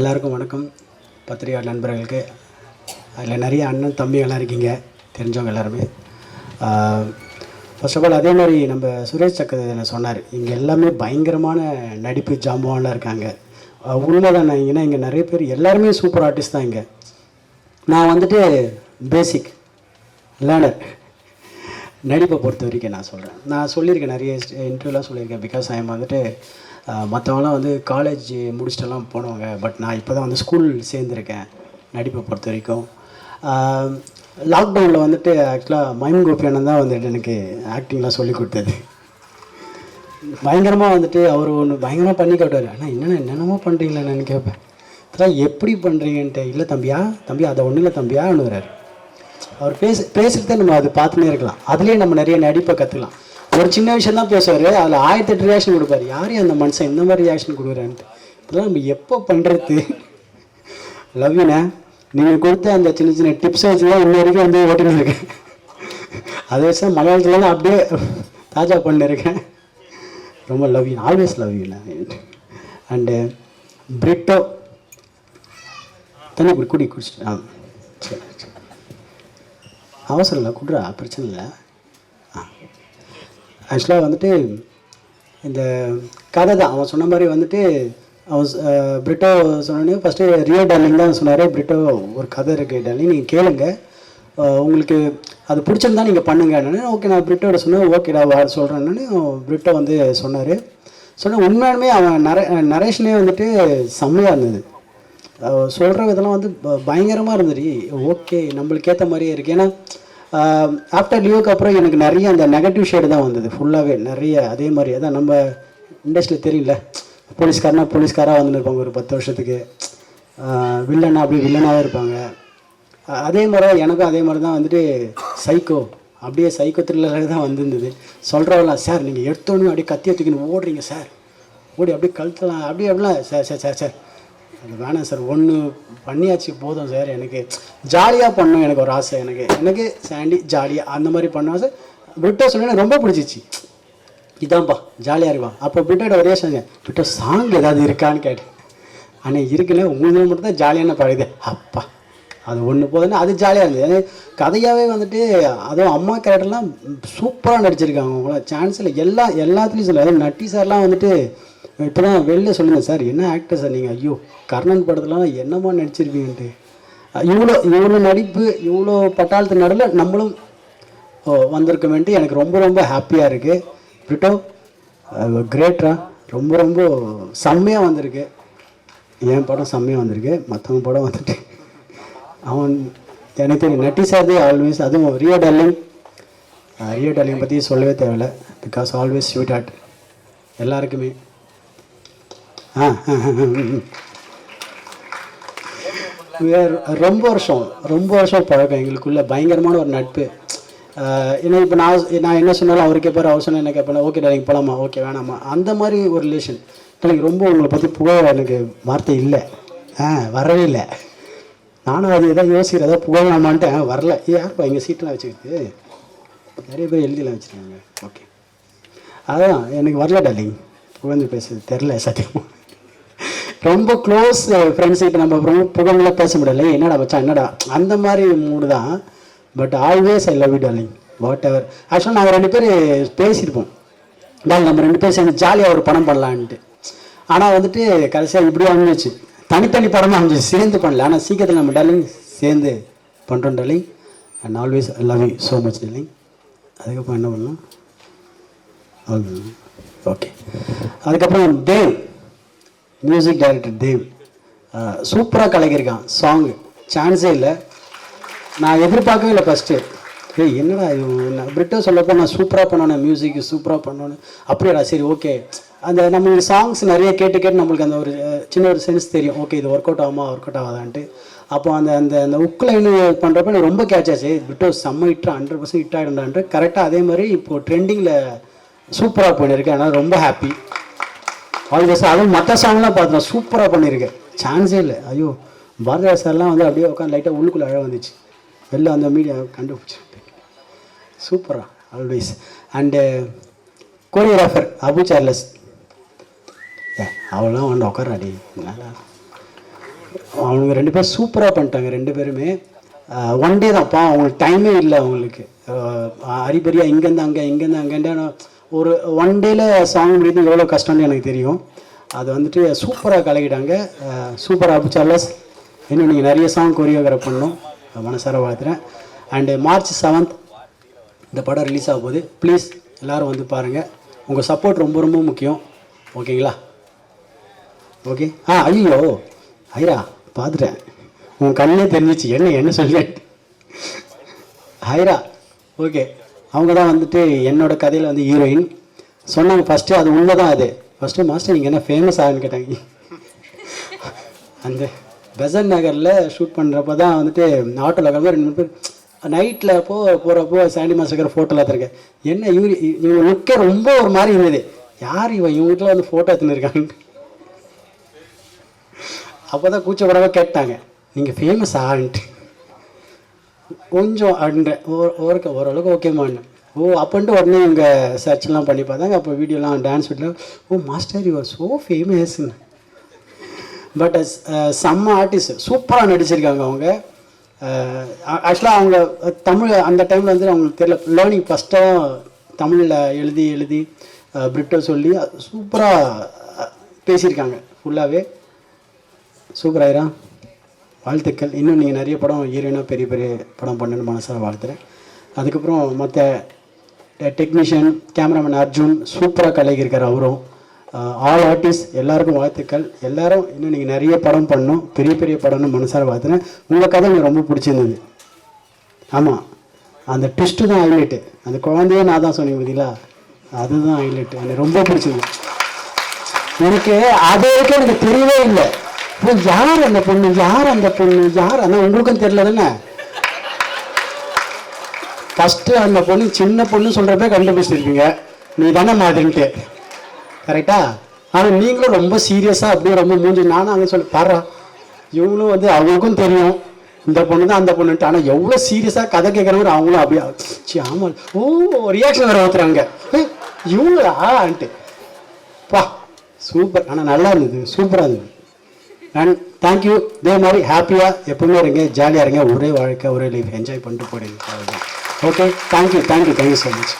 எல்லாருக்கும் வணக்கம். பத்திரிகையாளர் நண்பர்களுக்கு, அதில் நிறைய அண்ணன் தம்பிகள்லாம் இருக்கீங்க, தெரிஞ்சவங்க எல்லாருமே. ஃபர்ஸ்ட் ஆஃப் ஆல் அதே மாதிரி நம்ம சுரேஷ் சக்கரவர்த்தி சொன்னார், இங்கே எல்லாமே பயங்கரமான நடிப்பு ஜாம்பவான்லாம் இருக்காங்க. உண்மைதான். ஏன்னா இங்கே நிறைய பேர் எல்லாருமே சூப்பர் ஆர்டிஸ்ட் தான். இங்கே நான் வந்துட்டு பேசிக் லேர்னர். நடிப்பை பொறுத்த வரைக்கும் நான் சொல்கிறேன், நான் சொல்லியிருக்கேன், நிறைய இன்டர்வியூலாம் சொல்லியிருக்கேன். பிகாஸ் ஐ எம் வந்துட்டு மற்றவங்களாம் வந்து காலேஜ் முடிச்சுட்டெல்லாம் போனவங்க. பட் நான் இப்போ தான் வந்து ஸ்கூல் சேர்ந்துருக்கேன். நடிப்பை பொறுத்த வரைக்கும் லாக்டவுனில் வந்துட்டு ஆக்சுவலாக மைம் கோபியானந்த் தான் வந்துட்டு எனக்கு ஆக்டிங்லாம் சொல்லி கொடுத்தது. பயங்கரமாக வந்துட்டு அவர் ஒன்று பயங்கரமாக பண்ணி காட்டுவார். ஆனால் என்னென்னமோ பண்ணுறீங்களா நான் கேட்பேன், இதெல்லாம் எப்படி பண்ணுறீங்கன்ட்டு. இல்லை தம்பியா அதை ஒன்றும் இல்லை தம்பியான்னு வர்றார். அவர் பேசுகிறத நம்ம அது பார்த்துன்னே இருக்கலாம். அதுலேயே நம்ம நிறைய நடிப்பை கற்றுக்கலாம். ஒரு சின்ன விஷயம் தான் பேசுவார், அதில் 1008 ரியாக்ஷன் கொடுப்பார். யாரையும் அந்த மனுஷன் இந்த மாதிரி ரியாக்ஷன் கொடுக்குறான்ட்டு. இதெல்லாம் நம்ம எப்போ பண்ணுறது? லவ்யூண்ணே, நீங்கள் கொடுத்த அந்த சின்ன சின்ன டிப்ஸை வச்சு தான் இன்ன வரைக்கும் வந்து ஓட்டின்னு இருக்கேன். அதை வச்சு தான் மலையாளத்துலலாம் அப்படியே தாஜா பண்ணிருக்கேன். ரொம்ப லவ்யூ, ஆல்வேஸ் லவ்யூண்ணே. அண்டு பிரிட்டோ தண்ணி குடிச்சிட்டு சரி அவசரம் இல்லை, குடுறா, பிரச்சனை இல்லை. ஆக்சுவலாக வந்துட்டு இந்த கதை தான் அவன் சொன்ன மாதிரி வந்துட்டு அவன் பிரிட்டோ சொன்னோடனே ஃபஸ்ட்டு ரியோ டார்லிங் தான் சொன்னார். பிரிட்டோ ஒரு கதை இருக்குது டார்லிங், நீங்கள் கேளுங்க, உங்களுக்கு அது பிடிச்சிருந்தா நீங்கள் பண்ணுங்கன்னு. ஓகே, நான் பிரிட்டோட சொன்னேன். ஓகேடா சொல்கிறேன்னு பிரிட்டோ வந்து சொன்னார். உண்மையாலுமே அவன் நரேஷனே வந்துட்டு செம்மையாக இருந்தது. சொல்கிற விதெல்லாம் வந்து பயங்கரமாக இருந்தது. ஓகே, நம்மளுக்கு ஏற்ற மாதிரியே இருக்குது. ஏன்னா ஆஃப்டர் லியோக்கு அப்புறம் எனக்கு நிறைய அந்த நெகட்டிவ் ஷேடு தான் வந்தது ஃபுல்லாகவே நிறைய. அதே மாதிரி அதான் நம்ம இண்டஸ்ட்ரியில் தெரியல, போலீஸ்காராக வந்துன்னு இருப்பாங்க ஒரு 10 வருஷத்துக்கு, வில்லனா அப்படி வில்லனாகவே இருப்பாங்க. அதே மாதிரி எனக்கும் அதே மாதிரி தான் வந்துட்டு சைக்கோ, அப்படியே சைக்கோ த்ரில்லராக தான் வந்துருந்தது. சொல்கிறவங்களாம், சார் நீங்கள் எடுத்தோன்னு அப்படியே கத்தியை தூக்கின்னு ஓடுறீங்க சார், ஓடி அப்படியே கழுத்தலாம் அப்படிலாம். சார் அது வேணாம் சார், ஒன்று பண்ணியாச்சு போதும் சார். எனக்கு ஜாலியாக பண்ணணும், எனக்கு ஒரு ஆசை. எனக்கு சாண்டி ஜாலியாக அந்த மாதிரி பண்ணுவேன் சார். பிரிட்டோ சொன்னேன், ரொம்ப பிடிச்சிச்சு. இதான்ப்பா ஜாலியாக இருப்பான். அப்போ பிரிட்டோட ஒரே சொங்க, பிரிட்டோ சாங் ஏதாவது இருக்கான்னு கேட்டேன். ஆனால் இருக்குன்னு உங்களுக்கு மட்டும் தான் ஜாலியான பாடுது. அப்பா அது ஒன்று போதுன்னா அது ஜாலியாக இருந்தது. எனக்கு கதையாகவே வந்துட்டு அதுவும் அம்மா கேரக்டர்லாம் சூப்பராக நடிச்சிருக்காங்க. அவங்களாம் சான்ஸ் இல்லை. எல்லாத்துலேயும் சொல்ல. அதாவது நட்டி சார்லாம் வந்துட்டு இப்போ தான் வெளில சொல்லுங்கள் சார், என்ன ஆக்டர் சார் நீங்கள், ஐயோ கர்ணன் படத்துலாம் என்னமா நடிச்சிருப்பீங்கன்ட்டு. இவ்வளோ நடிப்பு, இவ்வளோ பட்டாளத்து நடுவில் நம்மளும் வந்திருக்கோமேன்ட்டு எனக்கு ரொம்ப ரொம்ப ஹாப்பியாக இருக்குது. பிரிட்டோ கிரேட்ரா, ரொம்ப செம்மையாக வந்திருக்கு. என் படம் செம்மையாக வந்திருக்கு. மற்றவங்க படம் வந்துட்டு அவன் எனக்கு தெரியும். நட்டி சார் ஆல்வேஸ், அதுவும் ரியோ டார்லிங் பற்றி சொல்லவே தேவையில்லை. பிகாஸ் ஆல்வேஸ் ஸ்வீட் ஹார்ட் எல்லாருக்குமே. ரொம்ப வருஷம் பழக்கம் எங்களுக்குள்ள, பயங்கரமான ஒரு நட்பு. ஏன்னா இப்போ நான் என்ன சொன்னாலும் அவர் கேட்பார், அவர் சொன்னால் என்ன கேட்பேன். ஓகே டார்லிங் போகலாமா, ஓகே வேணாமா, அந்த மாதிரி ஒரு ரிலேஷன். எனக்கு ரொம்ப உங்களை பற்றி புகழ எனக்கு வார்த்தை இல்லை, வரவே இல்லை. நானும் அது எதாவது யோசிக்கிறேன், ஏதாவது புகழலாமான்ட்டு வரல. யாருப்பா எங்கள் சீட்டெலாம் வச்சுக்கிட்டு நிறைய பேர் எழுதிலாம் வச்சுருக்காங்க. ஓகே, அதான் எனக்கு வரல டார்லிங், புகழ்ந்து பேசுறது தெரில சத்தியமாக. ரொம்ப க்ளோஸ் ஃப்ரெண்ட்ஸ்கிட்ட நம்ம ரொம்ப புகழெலாம் பேச முடியல. என்னடா வச்சா என்னடா அந்த மாதிரி மூடு தான். But always I love you darling, whatever. ஆக்சுவலாக நாங்கள் 2 பேர் பேசியிருப்போம், டால் நம்ம 2 பேர் சேர்ந்து ஜாலியாக ஒரு படம் பண்ணலான்ட்டு. ஆனால் வந்துட்டு கடைசியாக இப்படியே அமைஞ்சிச்சு, தனித்தனி படமாக அமைஞ்சிச்சு, சேர்ந்து பண்ணல. ஆனால் சீக்கிரத்தில் நம்ம டார்லிங் சேர்ந்து பண்ணுறோம் darling. And always I love you so much darling. அதுக்கப்புறம் என்ன பண்ணலாம், ஓகே. அதுக்கப்புறம் தேவ், மியூசிக் டைரக்டர் தேவ் சூப்பராக கலக்கியிருக்கான். சாங்கு சான்ஸே இல்லை, நான் எதிர்பார்க்கவே இல்லை ஃபஸ்ட்டு. என்னடா நான் பிரிட்டோ சொல்லப்போ நான் சூப்பராக பண்ணோன்னே, மியூசிக் சூப்பராக பண்ணோன்னு. அப்படியா, சரி ஓகே. அந்த நம்ம சாங்ஸ் நிறைய கேட்டு நம்மளுக்கு அந்த ஒரு சின்ன ஒரு சென்ஸ் தெரியும். ஓகே இது ஒர்க் அவுட் ஆகாதான்ட்டு. அப்போ அந்த உக் லைன் பண்ணுறப்ப எனக்கு ரொம்ப கேட்ச் ஆச்சு. பிரிட்டோ செம்ம ஹிட், 100% ஹிட் ஆகிடும்டான்ட்டு. கரெக்டாக அதே மாதிரி இப்போது ட்ரெண்டிங்கில் சூப்பராக பண்ணியிருக்கேன். அதனால் ரொம்ப ஹாப்பி. ஆல்வேஸ் அதுவும் மற்ற சாங்லாம் பார்த்தோம், சூப்பராக பண்ணியிருக்கேன். சான்ஸே இல்லை. ஐயோ பாரதியார் சார்லாம் வந்து அப்படியே உட்காந்து லைட்டாக உள்ளுக்குள்ளே அழகாக வந்துச்சு. வெளில அந்த மீடியா கண்டுபிடிச்சி சூப்பராக always. And choreographer Abu Charles, அவெல்லாம் வந்து உட்காராடி நல்லா அவங்க 2 பேரும் சூப்பராக பண்ணிட்டாங்க 2 பேருமே. ஒன் டே தான்ப்பா, அவங்களுக்கு டைமே இல்லை அவங்களுக்கு. அரிபரியாக இங்கேருந்து அங்கே இங்கேருந்து அங்கேன்னு ஒரு ஒன் டேல சாங் முடியுது எவ்வளோ கஷ்டம்னு எனக்கு தெரியும். அது வந்துட்டு சூப்பராக கலக்கிட்டாங்க. சூப்பராக அபிச்சார்லஸ். இன்னும் நீங்கள் நிறைய சாங் கொரியோகிராஃப் பண்ணணும், மனசார வாழ்த்துறேன். அண்டு March 7th இந்த படம் ரிலீஸ் ஆக போகுது. ப்ளீஸ் எல்லோரும் வந்து பாருங்கள். உங்கள் சப்போர்ட் ரொம்ப ரொம்ப முக்கியம். ஓகேங்களா? ஓகே. ஐயோ ஐரா பார்த்துட்டேன், உன் கண்ணே தெரிஞ்சிச்சு என்ன சொல்லிட்டேன். ஐரா ஓகே, அவங்க தான் வந்துட்டு என்னோடய கதையில் வந்து ஹீரோயின். சொன்னாங்க ஃபஸ்ட்டு, அது உண்மை தான். அது ஃபஸ்ட்டு மாஸ்டர் நீங்கள் என்ன ஃபேமஸ் ஆகுன்னு கேட்டாங்க. அந்த பெசன் நகரில் ஷூட் பண்ணுறப்ப தான் வந்துட்டு ஆட்டோவில் கிளம்ப 2 பேர் நைட்டில் போகிறப்போ சாண்டி மாஸ்டர் ஃபோட்டோவில் எடுத்துருக்கேன். என்ன இவங்க லுக்கே ரொம்ப ஒரு மாதிரி இருந்தது. யார் இவங்க வீட்டில் வந்து ஃபோட்டோ எடுத்துன்னு இருக்காங்க. அப்போ தான் கூச்சப்படாம கேட்டாங்க, நீங்கள் ஃபேமஸ் ஆன்ட்டு கொஞ்சம் அப்படின்ற ஓரளவுக்கு ஓகேமான்னு. அப்போன்ட்டு உடனே இவங்க சர்ச்லாம் பண்ணி பார்த்தாங்க. அப்போ வீடியோலாம் dance video master you are so ஃபேமஸ்ன்னு. பட் செம்ம ஆர்டிஸ்ட், சூப்பராக நடிச்சிருக்காங்க அவங்க. ஆக்சுவலாக அவங்க தமிழ் அந்த டைமில் வந்து அவங்களுக்கு தெரியல, லேர்னிங் ஃபஸ்ட்டாக தமிழில் எழுதி பிரிட்டோ சொல்லி சூப்பராக பேசியிருக்காங்க ஃபுல்லாகவே. சூப்பராயிரா, வாழ்த்துக்கள். இன்னும் நீங்கள் நிறைய படம் ஹீரோயினாக பெரிய பெரிய படம் பண்ணணும்னு மனசாக வாழ்த்துறேன். அதுக்கப்புறம் மற்ற டெக்னீஷியன் கேமராமேன் அர்ஜுன் சூப்பராக கலக்கியிருக்கார் அவரும். ஆல் ஆர்டிஸ்ட் எல்லாருக்கும் வாழ்த்துக்கள். எல்லோரும் இன்னும் நீங்கள் நிறைய படம் பண்ணணும், பெரிய பெரிய படம்னு மனசார வாழ்த்துறேன். உங்கள் கதை எனக்கு ரொம்ப பிடிச்சிருந்தது. ஆமாம், அந்த ட்விஸ்ட்டு தான் ஹைலைட்டு. அந்த குழந்தையே நான் தான் சொன்னேன் பார்த்தீங்களா, அதுதான் ஹைலைட்டு. எனக்கு ரொம்ப பிடிச்சிருந்தது. எனக்கு அது வரைக்கும் எனக்கு தெரியவே இல்லை. யார் அந்த பொண்ணு யார் ஆனால் உங்களுக்கும் தெரியல தானே. ஃபஸ்ட்டு அந்த பொண்ணு சின்ன பொண்ணு சொல்கிறப்ப கண்டுபிடிச்சிருக்கீங்க நீ தானே மாதிரின்ட்டு, கரெக்டா? ஆனால் நீங்களும் ரொம்ப சீரியஸாக அப்படியே ரொம்ப மூஞ்சி நானும் அங்கே சொல்லி பாடுறா, இவங்களும் வந்து அவங்களுக்கும் தெரியும் இந்த பொண்ணு தான் அந்த பொண்ணுன்ட்டு. ஆனால் எவ்வளோ சீரியஸாக கதை கேட்குறவங்க அவங்களும் அப்படியே ஆமாம் ரியாக்ஷன் வர ஊற்றுறாங்க இவங்களான்ட்டு. பா சூப்பர். ஆனால் நல்லா இருந்தது, சூப்பராக இருந்தது. And thank you. இதே மாதிரி ஹாப்பியாக எப்பவுமே இருங்க, ஜாலியாக இருங்க. ஒரே வாழ்க்கை ஒரே லைஃப் என்ஜாய் பண்ணிட்டு போயிடுங்க. Okay, thank you so much.